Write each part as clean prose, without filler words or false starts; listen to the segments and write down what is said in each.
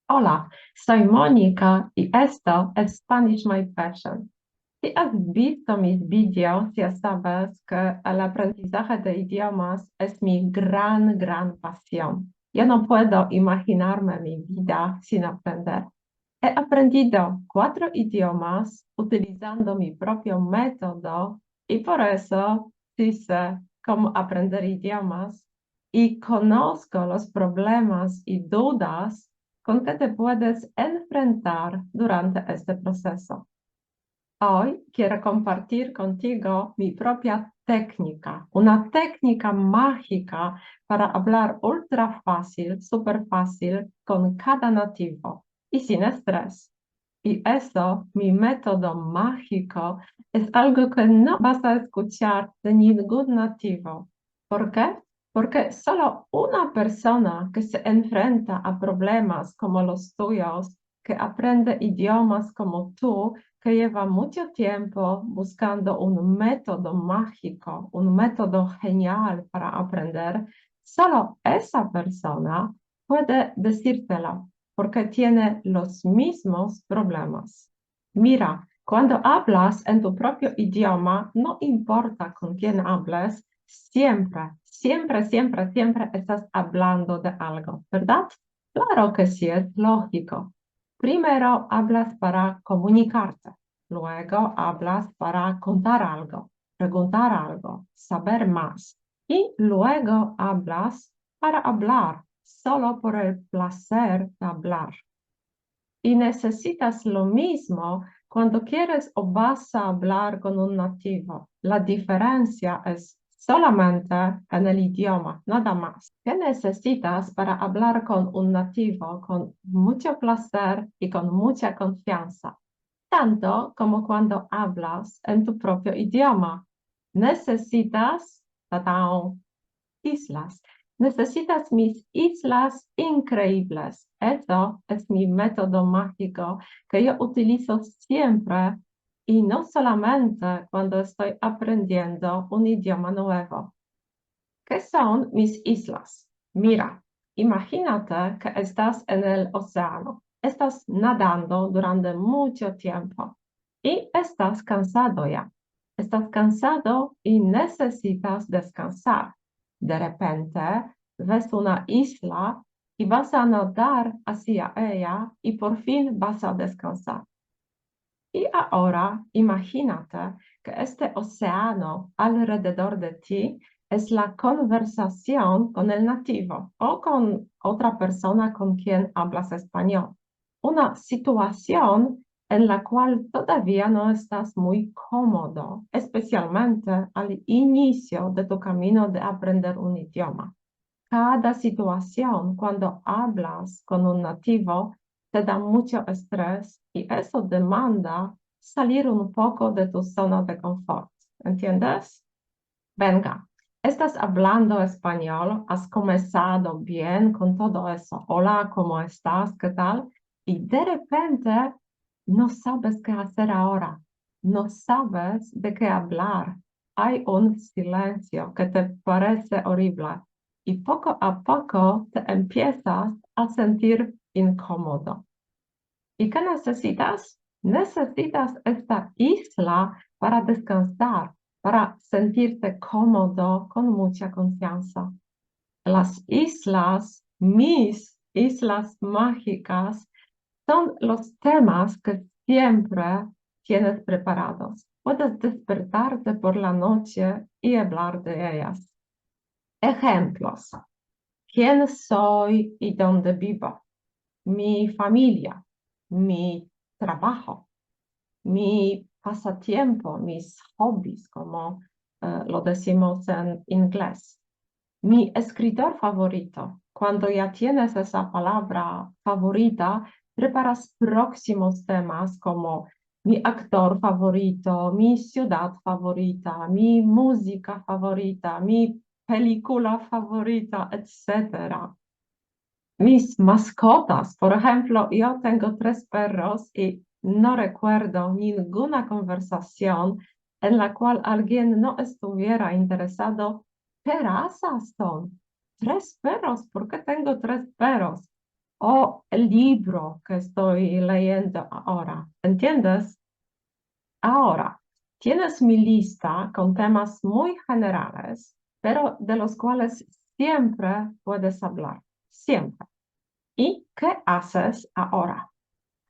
Hola, soy Mónica y esto es Spanish My Passion. Si has visto mis vídeos, ya sabes que el aprendizaje de idiomas es mi gran pasión. Yo no puedo imaginarme mi vida sin aprender. He aprendido 4 idiomas utilizando mi propio método y por eso sí sé cómo aprender idiomas y conozco los problemas y dudas con que te puedes enfrentar durante este proceso. Hoy quiero compartir contigo mi propia técnica, una técnica mágica para hablar ultra fácil, súper fácil con cada nativo y sin estrés. Y eso, mi método mágico, es algo que no vas a escuchar de ningún nativo. ¿Por qué? Porque solo una persona que se enfrenta a problemas como los tuyos, que aprende idiomas como tú, que lleva mucho tiempo buscando un método mágico, un método genial para aprender, solo esa persona puede decírtelo porque tiene los mismos problemas. Mira, cuando hablas en tu propio idioma, no importa con quién hables, siempre estás hablando de algo, ¿verdad? Claro que sí, es lógico. Primero hablas para comunicarte, luego hablas para contar algo, preguntar algo, saber más y luego hablas para hablar, solo por el placer de hablar. Y necesitas lo mismo cuando quieres o vas a hablar con un nativo. La diferencia es solamente en el idioma, nada más. ¿Qué necesitas para hablar con un nativo con mucho placer y con mucha confianza? Tanto como cuando hablas en tu propio idioma. Necesitas, ¡tatán!, islas. Necesitas mis islas increíbles. Eso es mi método mágico que yo utilizo siempre y no solamente cuando estoy aprendiendo un idioma nuevo. ¿Qué son mis islas? Mira, imagínate que estás en el océano. Estás nadando durante mucho tiempo y estás cansado ya. Estás cansado y necesitas descansar. De repente ves una isla y vas a nadar hacia ella y por fin vas a descansar. Y ahora imagínate que este océano alrededor de ti es la conversación con el nativo o con otra persona con quien hablas español. Una situación en la cual todavía no estás muy cómodo, especialmente al inicio de tu camino de aprender un idioma. Cada situación cuando hablas con un nativo te da mucho estrés y eso demanda salir un poco de tu zona de confort. ¿Entiendes? Venga, estás hablando español, has comenzado bien con todo eso. Hola, ¿cómo estás? ¿Qué tal? Y de repente no sabes qué hacer ahora. No sabes de qué hablar. Hay un silencio que te parece horrible y poco a poco te empiezas a sentir incómodo. ¿Y qué necesitas? Necesitas esta isla para descansar, para sentirte cómodo con mucha confianza. Las islas, mis islas mágicas, son los temas que siempre tienes preparados. Puedes despertarte por la noche y hablar de ellas. Ejemplos. ¿Quién soy y dónde vivo? Mi familia, mi trabajo, mi pasatiempo, mis hobbies, como lo decimos en inglés. Mi escritor favorito. Cuando ya tienes esa palabra favorita, preparas próximos temas como mi actor favorito, mi ciudad favorita, mi música favorita, mi película favorita, etcétera. Mis mascotas, por ejemplo, yo tengo 3 perros y no recuerdo ninguna conversación en la cual alguien no estuviera interesado. ¿Qué razas son? 3 perros, ¿por qué tengo 3 perros? o el libro que estoy leyendo ahora. ¿Entiendes? Ahora, tienes mi lista con temas muy generales, pero de los cuales siempre puedes hablar. Siempre. ¿Y qué haces ahora?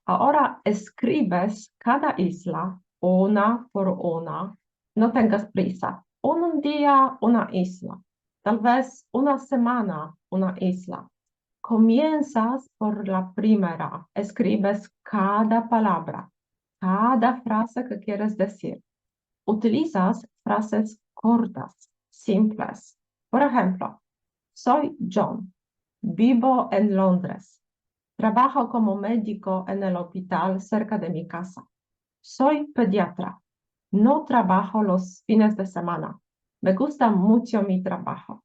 Ahora escribes cada isla una por una. No tengas prisa. Un día una isla. Tal vez una semana una isla. Comienzas por la primera. Escribes cada palabra, cada frase que quieres decir. Utilizas frases cortas, simples. Por ejemplo, soy John. Vivo en Londres. Trabajo como médico en el hospital cerca de mi casa. Soy pediatra. No trabajo los fines de semana. Me gusta mucho mi trabajo.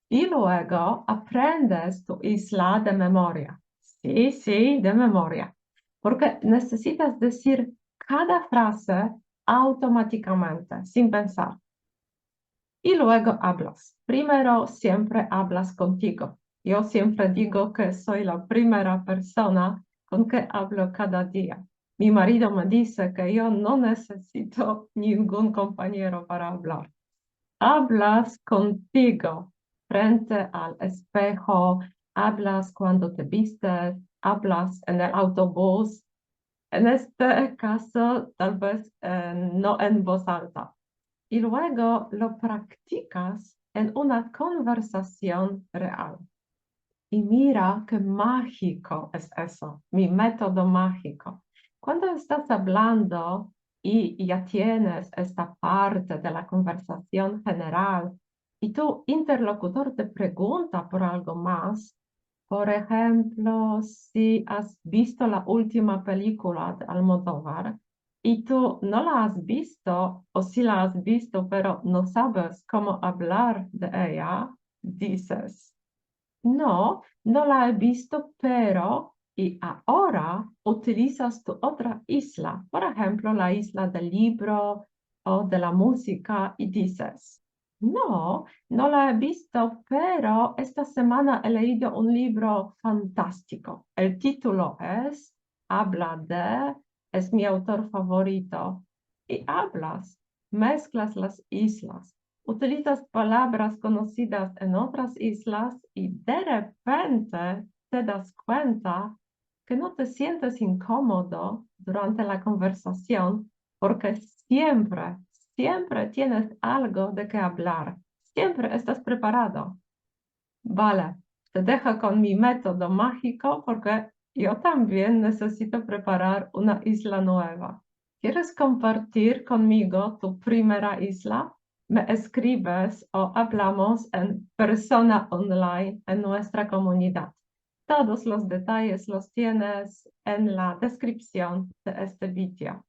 Y luego aprendes tu isla de memoria. Sí, sí, de memoria. Porque necesitas decir cada frase automáticamente, sin pensar. Y luego hablas. Primero siempre hablas contigo. Yo siempre digo que soy la primera persona con que hablo cada día. Mi marido me dice que yo no necesito ningún compañero para hablar. Hablas contigo frente al espejo, hablas cuando te vistes, hablas en el autobús. En este caso, tal vez no en voz alta y luego lo practicas en una conversación real. Y mira qué mágico es eso, mi método mágico. Cuando estás hablando y ya tienes esta parte de la conversación general y tu interlocutor te pregunta por algo más, por ejemplo, si has visto la última película de Almodóvar y tú no la has visto o si la has visto pero no sabes cómo hablar de ella, dices, no, no la he visto, pero y ahora utilizas tu otra isla, por ejemplo, la isla del libro o de la música y dices, no, no la he visto, pero esta semana he leído un libro fantástico. El título es Habla de, es mi autor favorito. Y hablas, mezclas las islas. Utilizas palabras conocidas en otras islas y de repente te das cuenta que no te sientes incómodo durante la conversación porque siempre tienes algo de qué hablar. Siempre estás preparado. Vale, te dejo con mi método mágico porque yo también necesito preparar una isla nueva. ¿Quieres compartir conmigo tu primera isla? Me escribes o hablamos en persona online en nuestra comunidad. Todos los detalles los tienes en la descripción de este vídeo.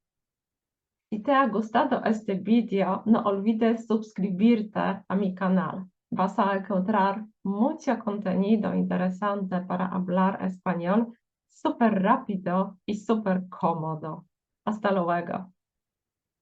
Si te ha gustado este vídeo, no olvides suscribirte a mi canal. Vas a encontrar mucho contenido interesante para hablar español súper rápido y súper cómodo. Hasta luego.